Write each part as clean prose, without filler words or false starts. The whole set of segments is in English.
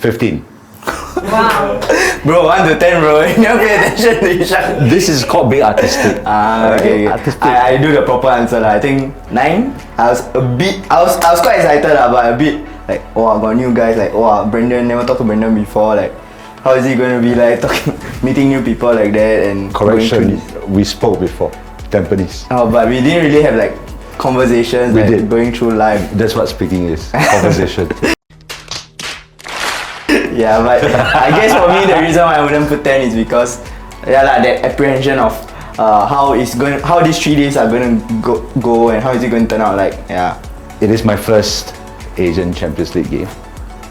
15. Wow. Bro, 1 to 10, bro. You never pay attention to each other. This is called being artistic. Okay. Artistic. I do the proper answer lah. I think 9. I was quite excited lah, but a bit like, oh, I got new guys. Like, oh, Brendan, never talked to Brendan before. Like, how is he going to be like meeting new people like that and Correction, we spoke before. Tampines. Oh, but we didn't really have like conversations. We like, did. Going through live. That's what speaking is. Conversation. Yeah, but I guess for me the reason why I wouldn't put 10 is because that apprehension of how these 3 days are going to go and how is it going to turn out like. Yeah. It is my first Asian Champions League game,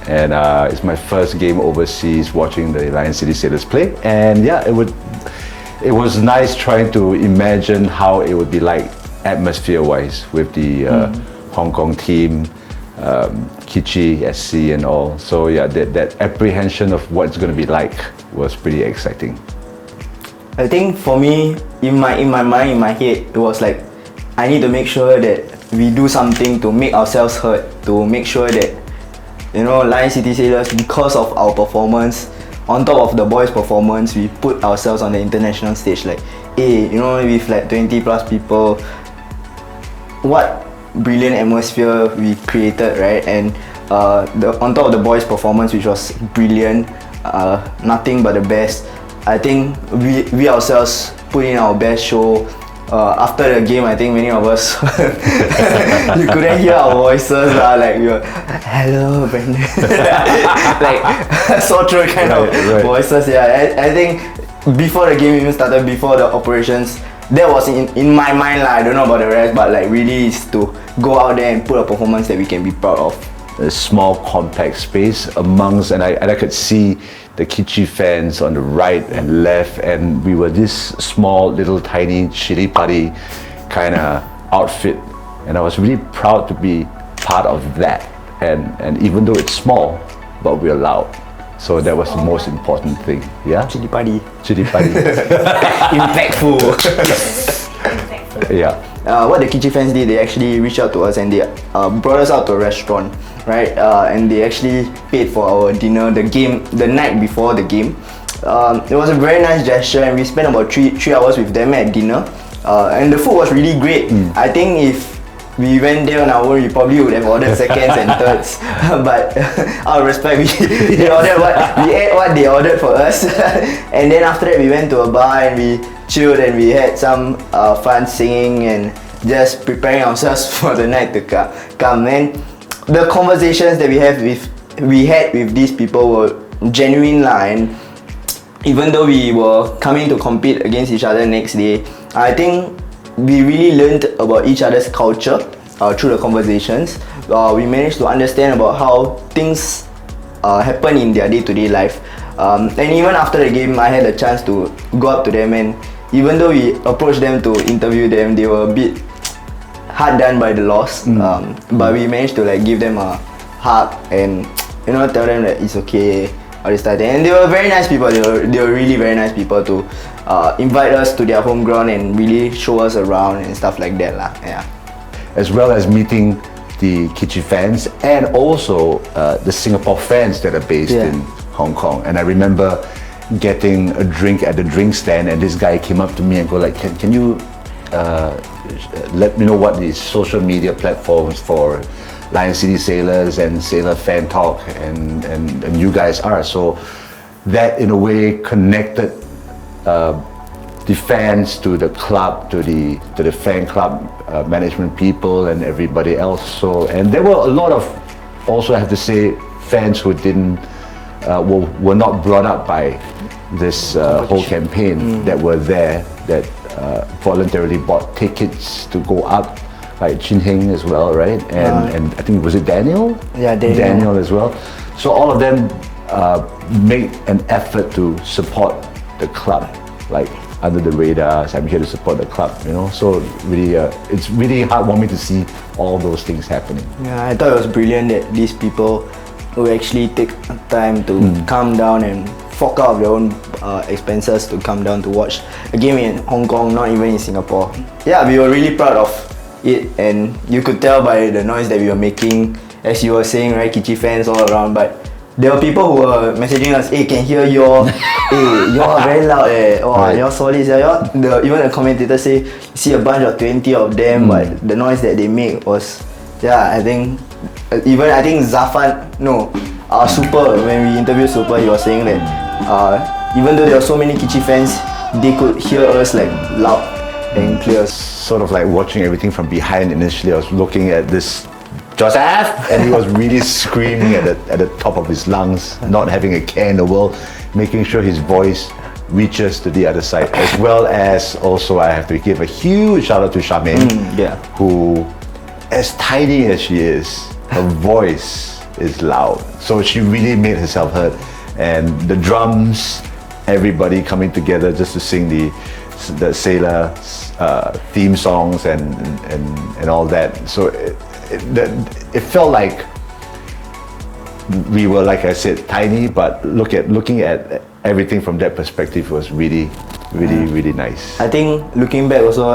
and it's my first game overseas watching the Lion City Sailors play. And yeah, it was nice trying to imagine how it would be like atmosphere-wise with the Hong Kong team, Kichi, SC and all. So yeah, that apprehension of what it's going to be like was pretty exciting. I think for me, in my mind, in my head, it was like I need to make sure that we do something to make ourselves heard, to make sure that, you know, Lion City Sailors, because of our performance, on top of the boys' performance, we put ourselves on the international stage. Like, hey, you know, with like 20 plus people, what brilliant atmosphere we created, right? And on top of the boys' performance, which was brilliant, nothing but the best. I think we ourselves put in our best show. After the game, I think many of us you couldn't hear our voices lah. Like we were, hello, Brendan, like sore throat kind of voices. Yeah, I think before the game even started, before the operations, that was in my mind lah. I don't know about the rest, but like really is to go out there and put a performance that we can be proud of. A small compact space amongst, and I could see the Kichi fans on the right and left, and we were this small little tiny chili party kind of outfit, and I was really proud to be part of that. And even though it's small, but we're loud, so that was the most important thing. Yeah, Chili party. Impactful. Yeah. What the Kichi fans did, they actually reached out to us and they brought us out to a restaurant, right? And they actually paid for our dinner the night before the game. It was a very nice gesture, and we spent about 3 hours with them at dinner. And the food was really great. I think if we went there on our own, we probably would have ordered seconds and thirds. But out of respect, we ate what they ordered for us. And then after that, we went to a bar and we chilled and we had some fun singing and just preparing ourselves for the night to come. And the conversations that we had with these people were genuine lah. And even though we were coming to compete against each other next day, I think we really learned about each other's culture through the conversations. We managed to understand about how things happen in their day-to-day life. And even after the game, I had a chance to go up to them, and even though we approached them to interview them, they were a bit hard done by the loss. But we managed to like give them a hug and, you know, tell them that it's okay, all this type of thing. And they were very nice people. They were really very nice people to invite us to their home ground and really show us around and stuff like that lah. Yeah. As well as meeting the Kichi fans and also the Singapore fans that are based in Hong Kong. And I remember getting a drink at the drink stand, and this guy came up to me and go like, can you let me know what the social media platforms for Lion City Sailors and Sailor Fan Talk and you guys are. So that in a way connected the fans to the club, to the fan club management people and everybody else. So, and there were a lot of, also I have to say, fans who didn't were not brought up by this whole campaign that were there, that voluntarily bought tickets to go up, like Chin Heng as well, right? And I think, was it Daniel? Yeah, Daniel as well. So all of them made an effort to support the club, like under the radars. I'm here to support the club, you know. So really, it's really heartwarming to see all those things happening. Yeah, I thought it was brilliant that these people who actually take time to come down and fork out of their own expenses to come down to watch a game in Hong Kong, not even in Singapore. Yeah, we were really proud of it, and you could tell by the noise that we were making, as you were saying, right, Kichi fans all around. But there were people who were messaging us, hey, can hear y'all. Hey, y'all are very loud. Oh, Right. y'all solid. Even the commentators say, see a bunch of 20 of them, but the noise that they make was, I think Zafan, Super, when we interviewed Super, he was saying that even though there were so many Kichi fans, they could hear us like loud and clear. Sort of like watching everything from behind. Initially, I was looking at this Joseph, and he was really screaming at the top of his lungs, not having a care in the world, making sure his voice reaches to the other side, as well as also I have to give a huge shout out to Charmaine, who, as tiny as she is, her voice is loud. So she really made herself heard, and the drums, everybody coming together just to sing the Sailor theme songs and all that. So it felt like we were, like I said, tiny, but looking at everything from that perspective was really nice. I think looking back also,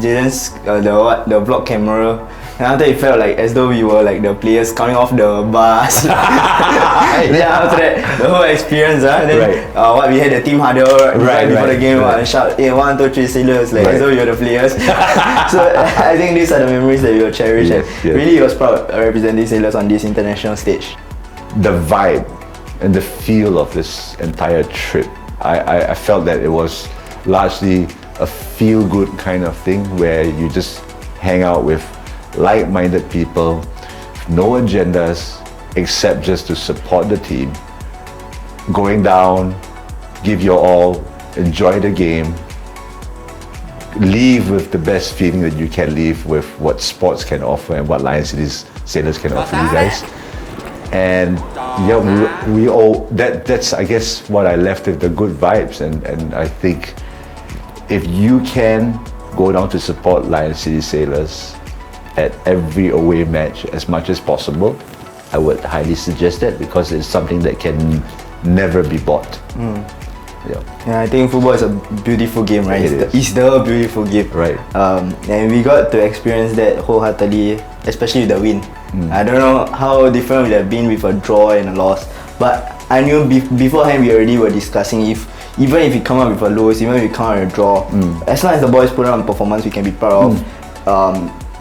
Jaden's the vlog camera, and after it felt like as though we were like the players coming off the bus. Then after that, the whole experience, what we had the team huddle before the game, and shout, hey, 1, 2, 3 sailors, like as though we were the players. So I think these are the memories that we will cherish. Yes. Really was proud representing sailors on this international stage. The vibe and the feel of this entire trip, I felt that it was largely a feel-good kind of thing where you just hang out with like-minded people, no agendas except just to support the team, going down, give your all, enjoy the game, leave with the best feeling that you can leave with what sports can offer and what Lion City's Sailors can offer you guys. And we all, that's I guess what I left with, the good vibes, and I think if you can go down to support Lion City Sailors at every away match as much as possible, I would highly suggest that, because it's something that can never be bought. Yeah, I think football is a beautiful game, right? It's the beautiful game. Right. And we got to experience that wholeheartedly, especially with the win. I don't know how different it would have been with a draw and a loss, but I knew beforehand we already were discussing even if we come up with a lose, even if we come out with a draw, as long as the boys put on a performance we can be proud of,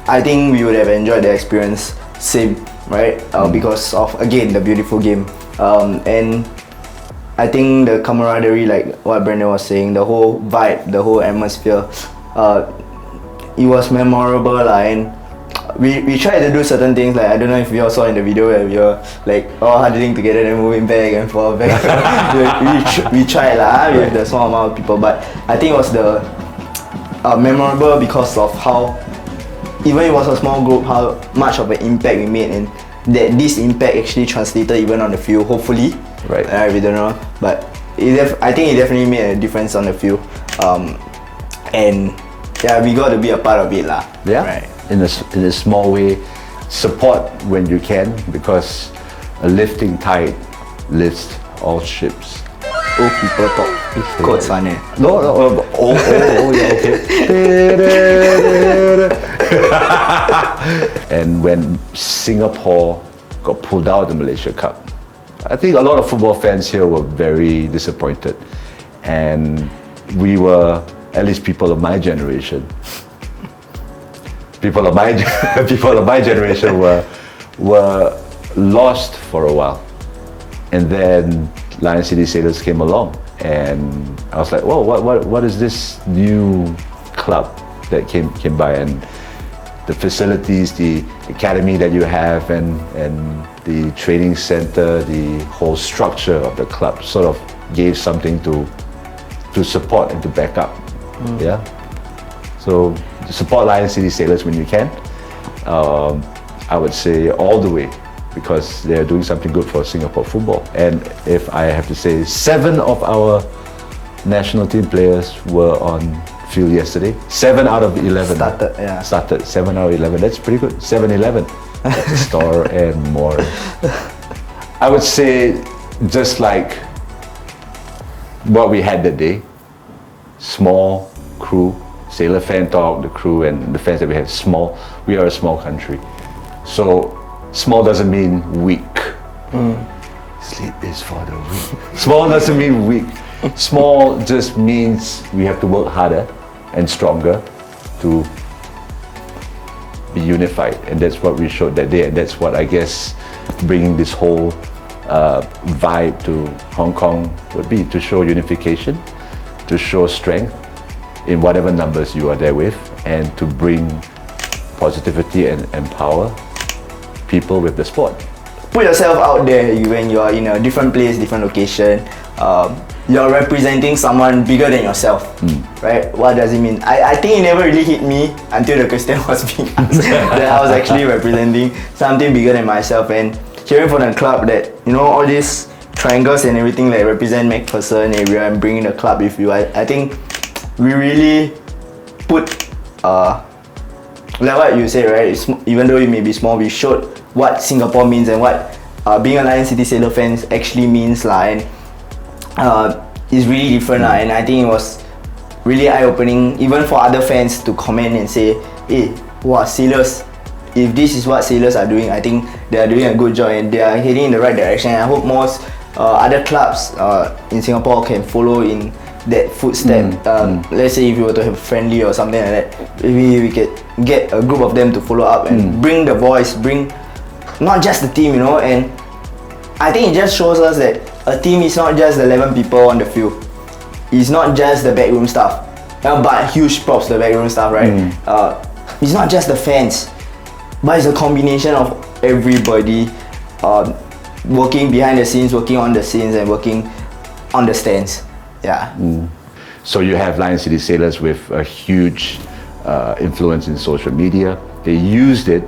I think we would have enjoyed the experience same, right? Because of, again, the beautiful game. And I think the camaraderie, like what Brandon was saying, the whole vibe, the whole atmosphere, it was memorable, and we tried to do certain things, like I don't know if you all saw in the video where we were like all huddling together and moving back and forth. we tried with the small amount of people, but I think it was the memorable because of how, even it was a small group, how much of an impact we made, and that this impact actually translated even on the field, hopefully. Right. We don't know, but I think it definitely made a difference on the field. And we got to be a part of it lah. Yeah. Right. In a small way, support when you can, because a lifting tide lifts all ships. Old people talk with quotes on it. No, yeah, okay. And when Singapore got pulled out of the Malaysia Cup, I think a lot of football fans here were very disappointed, and we were, at least people of my generation, people of my generation were lost for a while, and then Lion City Sailors came along, and I was like, whoa, what is this new club that came by, and the facilities, the academy that you have, and the training center, the whole structure of the club sort of gave something to support and to back up. Yeah. So support Lion City Sailors when you can. I would say all the way, because they're doing something good for Singapore football. And if I have to say, 7 of our national team players were on field yesterday. 7 out of 11 started. 7 out of 11. That's pretty good. 7-11 at the store and more. I would say, just like what we had that day, small crew, Sailor fan talk, the crew and the fans that we have, small. We are a small country, so small doesn't mean weak. Sleep is for the weak. Small doesn't mean weak. Small just means we have to work harder and stronger to be unified, and that's what we showed that day, and that's what I guess bringing this whole vibe to Hong Kong would be, to show unification, to show strength in whatever numbers you are there with, and to bring positivity and empower people with the sport. Put yourself out there when you are in a different place, different location. You're representing someone bigger than yourself, right? What does it mean? I think it never really hit me until the question was being asked that I was actually representing something bigger than myself, and hearing from the club that, you know, all these triangles and everything like represent McPherson area and bringing the club with you. I think we really put like what you said, right? Even though it may be small, we showed what Singapore means and what being a Lion City Sailor fans actually means, and it's really different, and I think it was really eye-opening even for other fans to comment and say, hey, wow, Sailors, if this is what Sailors are doing, I think they are doing a good job and they are heading in the right direction. I hope most other clubs in Singapore can follow in that footstep. Let's say if you were to have friendly or something like that, maybe we could get a group of them to follow up and bring the voice, bring not just the team, you know. And I think it just shows us that a team is not just the 11 people on the field. It's not just the backroom staff, but huge props to the backroom staff, right? It's not just the fans, but it's a combination of everybody working behind the scenes, working on the scenes, and working on the stands. Yeah. So you have Lion City Sailors with a huge influence in social media. They used it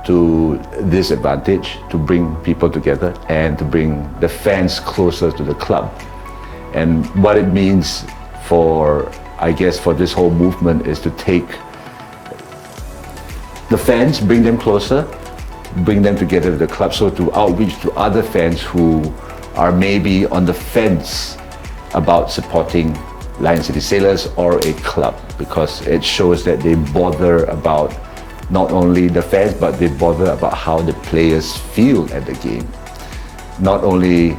to this advantage, to bring people together and to bring the fans closer to the club. And what it means for, I guess, for this whole movement is to take the fans, bring them closer, bring them together with the club, so to outreach to other fans who are maybe on the fence about supporting Lion City Sailors or a club, because it shows that they bother about not only the fans, but they bother about how the players feel at the game. Not only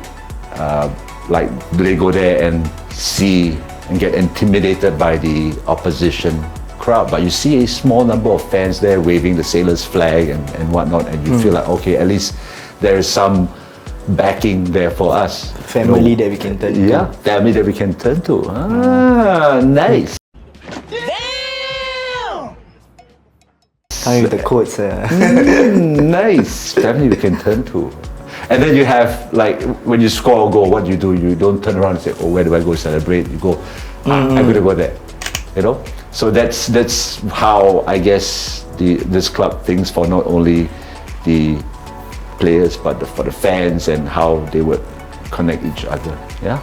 like they go there and see and get intimidated by the opposition crowd, but you see a small number of fans there waving the Sailors flag and whatnot, and you feel like, okay, at least there is some backing there for us. Family that we can turn to. Yeah, family that we can turn to. Nice. Coming with the quotes. Nice. Family we can turn to. And then you have, like, when you score a goal, what do? You don't turn around and say, oh, where do I go celebrate? You go, I'm going to go there. You know? So that's how, I guess, this club thinks, for not only the players, but for the fans, and how they would connect each other. Yeah.